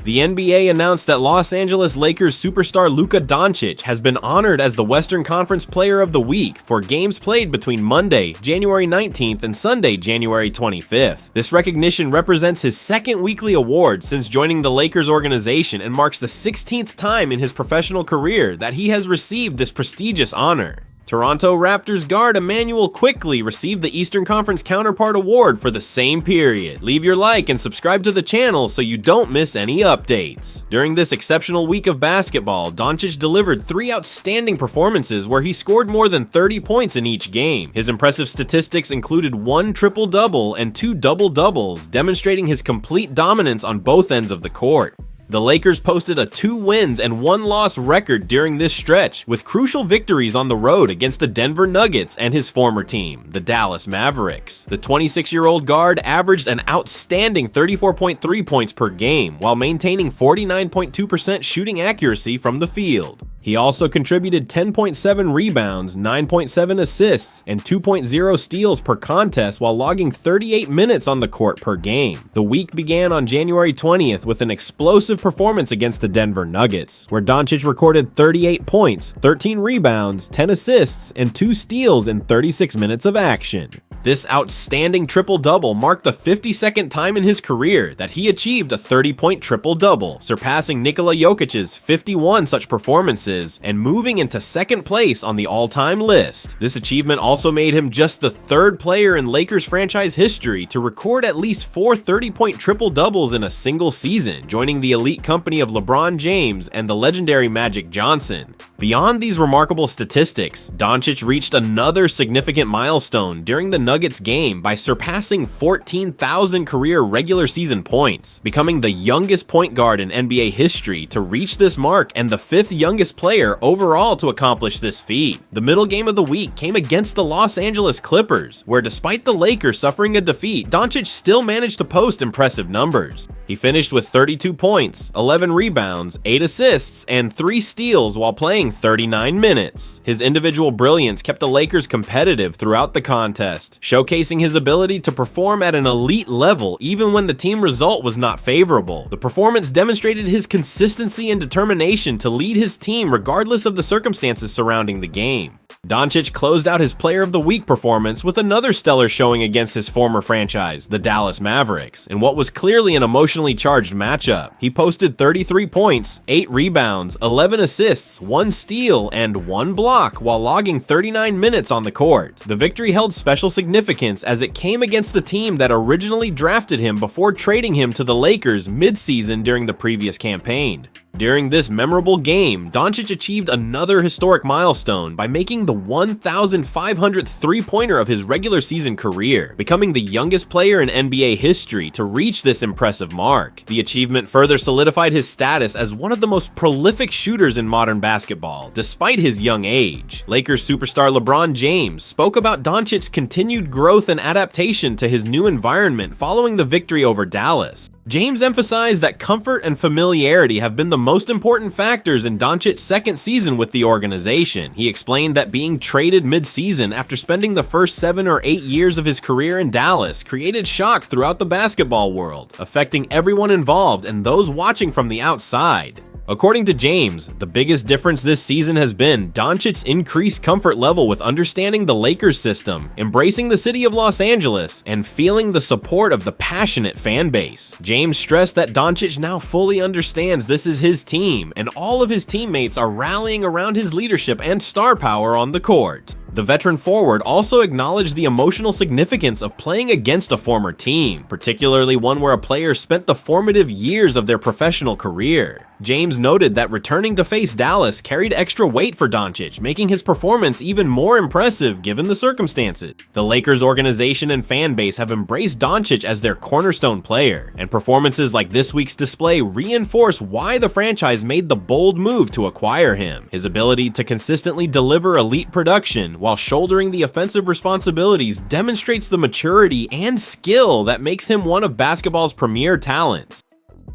The NBA announced that Los Angeles Lakers superstar Luka Dončić has been honored as the Western Conference Player of the Week for games played between Monday, January 19th and Sunday, January 25th. This recognition represents his second weekly award since joining the Lakers organization and marks the 16th time in his professional career that he has received this prestigious honor. Toronto Raptors guard Emmanuel Quickley received the Eastern Conference Counterpart Award for the same period. Leave your like and subscribe to the channel so you don't miss any updates. During this exceptional week of basketball, Dončić delivered 3 outstanding performances where he scored more than 30 points in each game. His impressive statistics included 1 triple-double and 2 double-doubles, demonstrating his complete dominance on both ends of the court. The Lakers posted a 2 wins and 1 loss record during this stretch, with crucial victories on the road against the Denver Nuggets and his former team, the Dallas Mavericks. The 26-year-old guard averaged an outstanding 34.3 points per game, while maintaining 49.2% shooting accuracy from the field. He also contributed 10.7 rebounds, 9.7 assists, and 2.0 steals per contest while logging 38 minutes on the court per game. The week began on January 20th with an explosive performance against the Denver Nuggets, where Dončić recorded 38 points, 13 rebounds, 10 assists, and 2 steals in 36 minutes of action. This outstanding triple-double marked the 52nd time in his career that he achieved a 30-point triple-double, surpassing Nikola Jokic's 51 such performances and moving into second place on the all-time list. This achievement also made him just the 3rd player in Lakers franchise history to record at least 4 30-point triple-doubles in a single season, joining the elite company of LeBron James and the legendary Magic Johnson. Beyond these remarkable statistics, Dončić reached another significant milestone during the Nuggets game by surpassing 14,000 career regular season points, becoming the youngest point guard in NBA history to reach this mark and the 5th youngest player overall to accomplish this feat. The middle game of the week came against the Los Angeles Clippers, where despite the Lakers suffering a defeat, Dončić still managed to post impressive numbers. He finished with 32 points, 11 rebounds, 8 assists, and 3 steals while playing 39 minutes. His individual brilliance kept the Lakers competitive throughout the contest, showcasing his ability to perform at an elite level even when the team result was not favorable. The performance demonstrated his consistency and determination to lead his team regardless of the circumstances surrounding the game. Dončić closed out his Player of the Week performance with another stellar showing against his former franchise, the Dallas Mavericks, in what was clearly an emotionally charged matchup. He posted 33 points, 8 rebounds, 11 assists, 1 steal, and 1 block while logging 39 minutes on the court. The victory held special significance as it came against the team that originally drafted him before trading him to the Lakers mid-season during the previous campaign. During this memorable game, Dončić achieved another historic milestone by making the 1,500th three-pointer of his regular season career, becoming the youngest player in NBA history to reach this impressive mark. The achievement further solidified his status as one of the most prolific shooters in modern basketball, despite his young age. Lakers superstar LeBron James spoke about Dončić's continued growth and adaptation to his new environment following the victory over Dallas. James emphasized that comfort and familiarity have been the most important factors in Dončić's second season with the organization. He explained that being traded mid-season after spending the first 7 or 8 years of his career in Dallas created shock throughout the basketball world, affecting everyone involved and those watching from the outside. According to James, the biggest difference this season has been Dončić's increased comfort level with understanding the Lakers system, embracing the city of Los Angeles, and feeling the support of the passionate fan base. James stressed that Dončić now fully understands this is his team, and all of his teammates are rallying around his leadership and star power on the court. The veteran forward also acknowledged the emotional significance of playing against a former team, particularly one where a player spent the formative years of their professional career. James noted that returning to face Dallas carried extra weight for Dončić, making his performance even more impressive given the circumstances. The Lakers organization and fan base have embraced Dončić as their cornerstone player, and performances like this week's display reinforce why the franchise made the bold move to acquire him. His ability to consistently deliver elite production while shouldering the offensive responsibilities demonstrates the maturity and skill that makes him one of basketball's premier talents.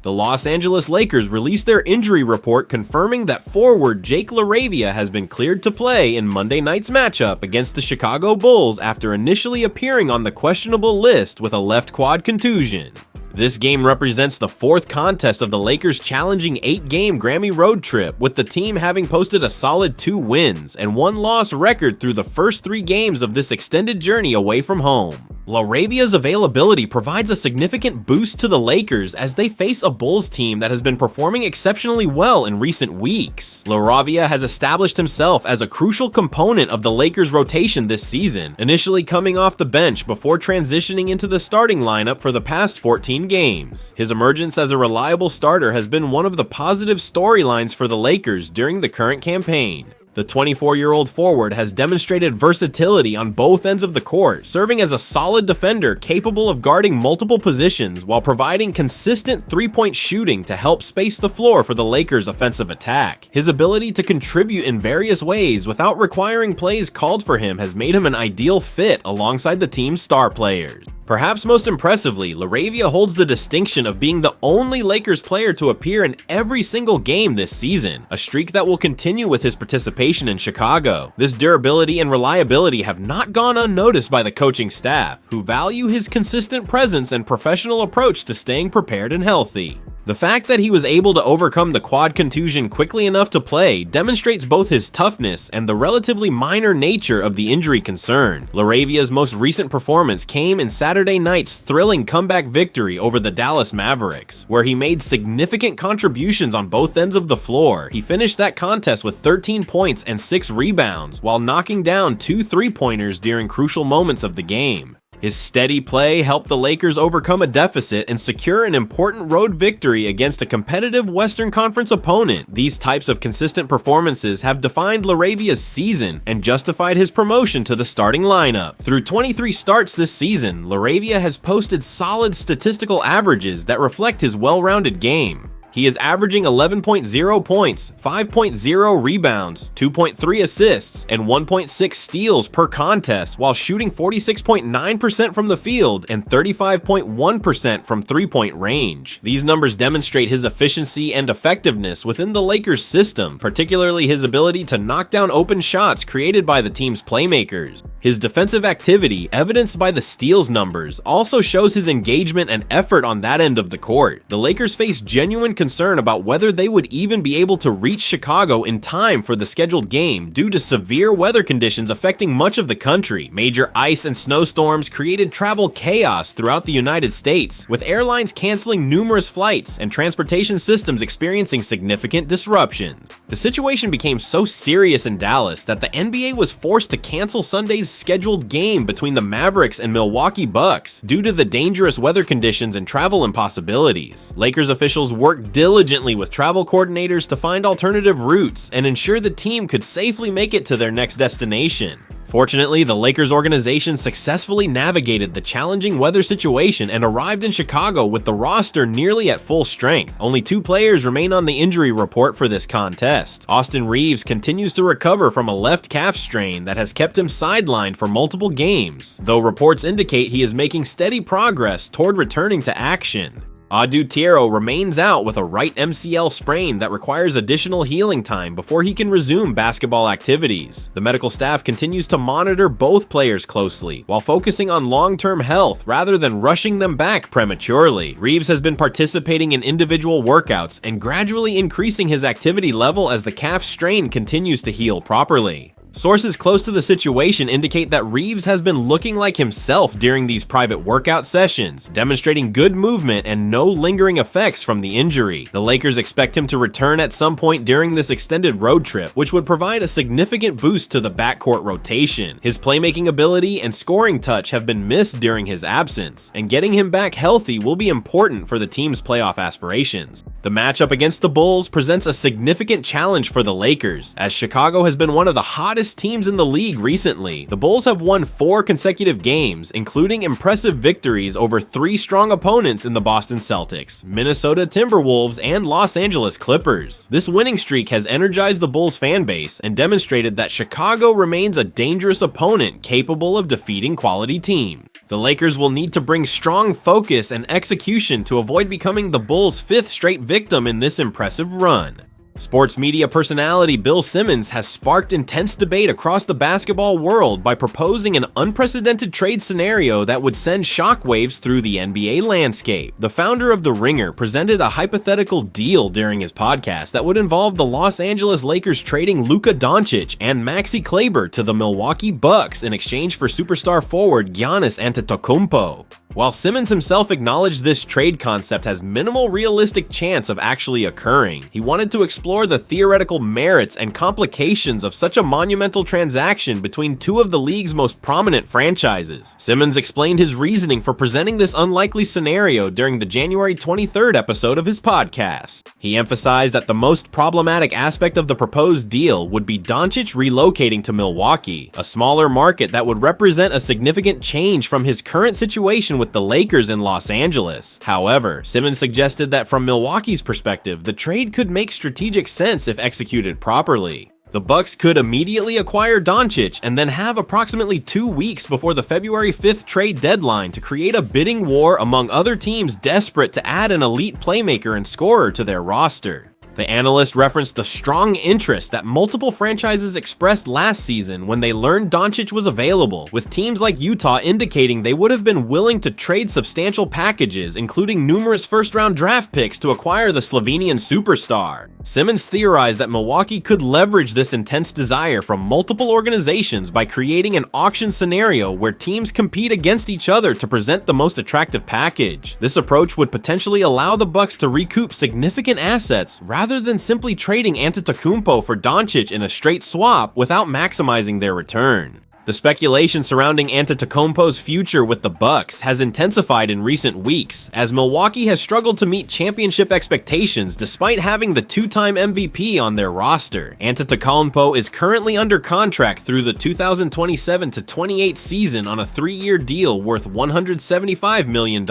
The Los Angeles Lakers released their injury report confirming that forward Jake LaRavia has been cleared to play in Monday night's matchup against the Chicago Bulls after initially appearing on the questionable list with a left quad contusion. This game represents the fourth contest of the Lakers' challenging 8-game Grammy road trip, with the team having posted a solid 2 wins and 1 loss record through the first 3 games of this extended journey away from home. LaRavia's availability provides a significant boost to the Lakers as they face a Bulls team that has been performing exceptionally well in recent weeks. LaRavia has established himself as a crucial component of the Lakers' rotation this season, initially coming off the bench before transitioning into the starting lineup for the past 14 games. His emergence as a reliable starter has been one of the positive storylines for the Lakers during the current campaign. The 24-year-old forward has demonstrated versatility on both ends of the court, serving as a solid defender capable of guarding multiple positions while providing consistent three-point shooting to help space the floor for the Lakers' offensive attack. His ability to contribute in various ways without requiring plays called for him has made him an ideal fit alongside the team's star players. Perhaps most impressively, LaRavia holds the distinction of being the only Lakers player to appear in every single game this season, a streak that will continue with his participation in Chicago. This durability and reliability have not gone unnoticed by the coaching staff, who value his consistent presence and professional approach to staying prepared and healthy. The fact that he was able to overcome the quad contusion quickly enough to play demonstrates both his toughness and the relatively minor nature of the injury concern. LaRavia's most recent performance came in Saturday night's thrilling comeback victory over the Dallas Mavericks, where he made significant contributions on both ends of the floor. He finished that contest with 13 points and 6 rebounds, while knocking down 2 3-pointers during crucial moments of the game. His steady play helped the Lakers overcome a deficit and secure an important road victory against a competitive Western Conference opponent. These types of consistent performances have defined LaRavia's season and justified his promotion to the starting lineup. Through 23 starts this season, LaRavia has posted solid statistical averages that reflect his well-rounded game. He is averaging 11.0 points, 5.0 rebounds, 2.3 assists, and 1.6 steals per contest, while shooting 46.9% from the field and 35.1% from three-point range. These numbers demonstrate his efficiency and effectiveness within the Lakers' system, particularly his ability to knock down open shots created by the team's playmakers. His defensive activity, evidenced by the steals numbers, also shows his engagement and effort on that end of the court. The Lakers face genuine concern about whether they would even be able to reach Chicago in time for the scheduled game due to severe weather conditions affecting much of the country. Major ice and snowstorms created travel chaos throughout the United States, with airlines canceling numerous flights and transportation systems experiencing significant disruptions. The situation became so serious in Dallas that the NBA was forced to cancel Sunday's scheduled game between the Mavericks and Milwaukee Bucks due to the dangerous weather conditions and travel impossibilities. Lakers officials worked diligently with travel coordinators to find alternative routes and ensure the team could safely make it to their next destination. Fortunately, the Lakers organization successfully navigated the challenging weather situation and arrived in Chicago with the roster nearly at full strength. Only 2 players remain on the injury report for this contest. Austin Reaves continues to recover from a left calf strain that has kept him sidelined for multiple games, though reports indicate he is making steady progress toward returning to action. Adu Tiero remains out with a right MCL sprain that requires additional healing time before he can resume basketball activities. The medical staff continues to monitor both players closely, while focusing on long-term health rather than rushing them back prematurely. Reaves has been participating in individual workouts and gradually increasing his activity level as the calf strain continues to heal properly. Sources close to the situation indicate that Reaves has been looking like himself during these private workout sessions, demonstrating good movement and no lingering effects from the injury. The Lakers expect him to return at some point during this extended road trip, which would provide a significant boost to the backcourt rotation. His playmaking ability and scoring touch have been missed during his absence, and getting him back healthy will be important for the team's playoff aspirations. The matchup against the Bulls presents a significant challenge for the Lakers, as Chicago has been one of the hottest teams in the league recently. The Bulls have won 4 consecutive games, including impressive victories over 3 strong opponents in the Boston Celtics, Minnesota Timberwolves, and Los Angeles Clippers. This winning streak has energized the Bulls fan base and demonstrated that Chicago remains a dangerous opponent capable of defeating quality teams. The Lakers will need to bring strong focus and execution to avoid becoming the Bulls' 5th straight victim in this impressive run. Sports media personality Bill Simmons has sparked intense debate across the basketball world by proposing an unprecedented trade scenario that would send shockwaves through the NBA landscape. The founder of The Ringer presented a hypothetical deal during his podcast that would involve the Los Angeles Lakers trading Luka Dončić and Maxi Kleber to the Milwaukee Bucks in exchange for superstar forward Giannis Antetokounmpo. While Simmons himself acknowledged this trade concept has minimal realistic chance of actually occurring, he wanted to explore the theoretical merits and complications of such a monumental transaction between two of the league's most prominent franchises. Simmons explained his reasoning for presenting this unlikely scenario during the January 23rd episode of his podcast. He emphasized that the most problematic aspect of the proposed deal would be Dončić relocating to Milwaukee, a smaller market that would represent a significant change from his current situation with the Lakers in Los Angeles. However, Simmons suggested that from Milwaukee's perspective, the trade could make strategic sense if executed properly. The Bucks could immediately acquire Dončić and then have approximately 2 weeks before the February 5th trade deadline to create a bidding war among other teams desperate to add an elite playmaker and scorer to their roster. The Analyst referenced the strong interest that multiple franchises expressed last season when they learned Dončić was available, with teams like Utah indicating they would have been willing to trade substantial packages, including numerous first-round draft picks, to acquire the Slovenian superstar. Simmons theorized that Milwaukee could leverage this intense desire from multiple organizations by creating an auction scenario where teams compete against each other to present the most attractive package. This approach would potentially allow the Bucks to recoup significant assets rather than simply trading Antetokounmpo for Dončić in a straight swap without maximizing their return. The speculation surrounding Antetokounmpo's future with the Bucks has intensified in recent weeks, as Milwaukee has struggled to meet championship expectations despite having the two-time MVP on their roster. Antetokounmpo is currently under contract through the 2027-28 season on a 3-year deal worth $175 million,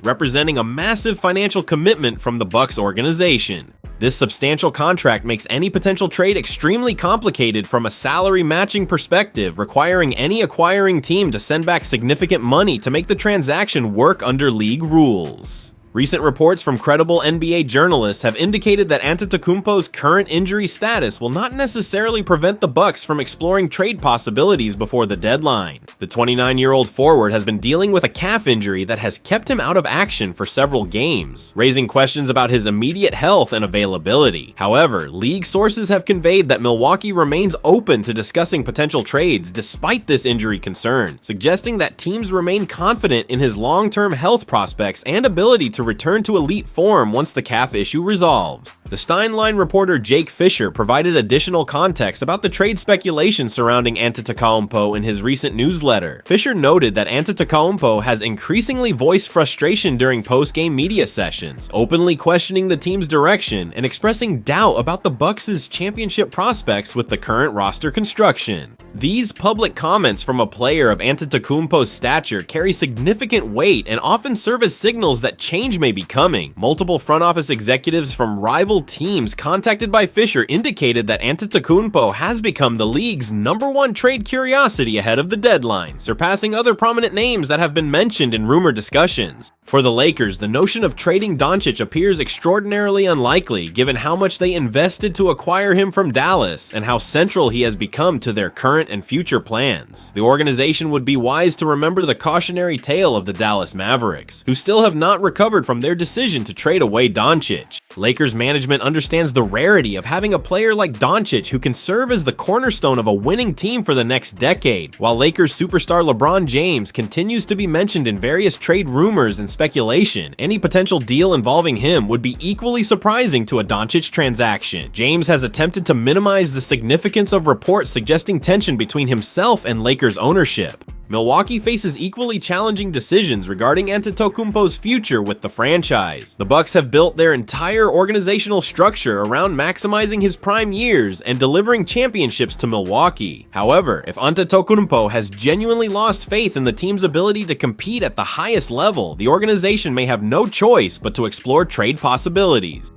representing a massive financial commitment from the Bucks organization. This substantial contract makes any potential trade extremely complicated from a salary matching perspective, requiring any acquiring team to send back significant money to make the transaction work under league rules. Recent reports from credible NBA journalists have indicated that Antetokounmpo's current injury status will not necessarily prevent the Bucks from exploring trade possibilities before the deadline. The 29-year-old forward has been dealing with a calf injury that has kept him out of action for several games, raising questions about his immediate health and availability. However, league sources have conveyed that Milwaukee remains open to discussing potential trades despite this injury concern, suggesting that teams remain confident in his long-term health prospects and ability to return to elite form once the calf issue resolves. The Steinline reporter Jake Fisher provided additional context about the trade speculation surrounding Antetokounmpo in his recent newsletter. Fisher noted that Antetokounmpo has increasingly voiced frustration during post-game media sessions, openly questioning the team's direction and expressing doubt about the Bucks' championship prospects with the current roster construction. These public comments from a player of Antetokounmpo's stature carry significant weight and often serve as signals that change may be coming. Multiple front office executives from rival teams contacted by Fisher indicated that Antetokounmpo has become the league's #1 trade curiosity ahead of the deadline, surpassing other prominent names that have been mentioned in rumor discussions. For the Lakers, the notion of trading Dončić appears extraordinarily unlikely given how much they invested to acquire him from Dallas and how central he has become to their current and future plans. The organization would be wise to remember the cautionary tale of the Dallas Mavericks, who still have not recovered from their decision to trade away Dončić. Lakers management understands the rarity of having a player like Dončić who can serve as the cornerstone of a winning team for the next decade. While Lakers superstar LeBron James continues to be mentioned in various trade rumors and speculation, any potential deal involving him would be equally surprising to a Dončić transaction. James has attempted to minimize the significance of reports suggesting tension between himself and Lakers ownership. Milwaukee faces equally challenging decisions regarding Antetokounmpo's future with the franchise. The Bucks have built their entire organizational structure around maximizing his prime years and delivering championships to Milwaukee. However, if Antetokounmpo has genuinely lost faith in the team's ability to compete at the highest level, the organization may have no choice but to explore trade possibilities.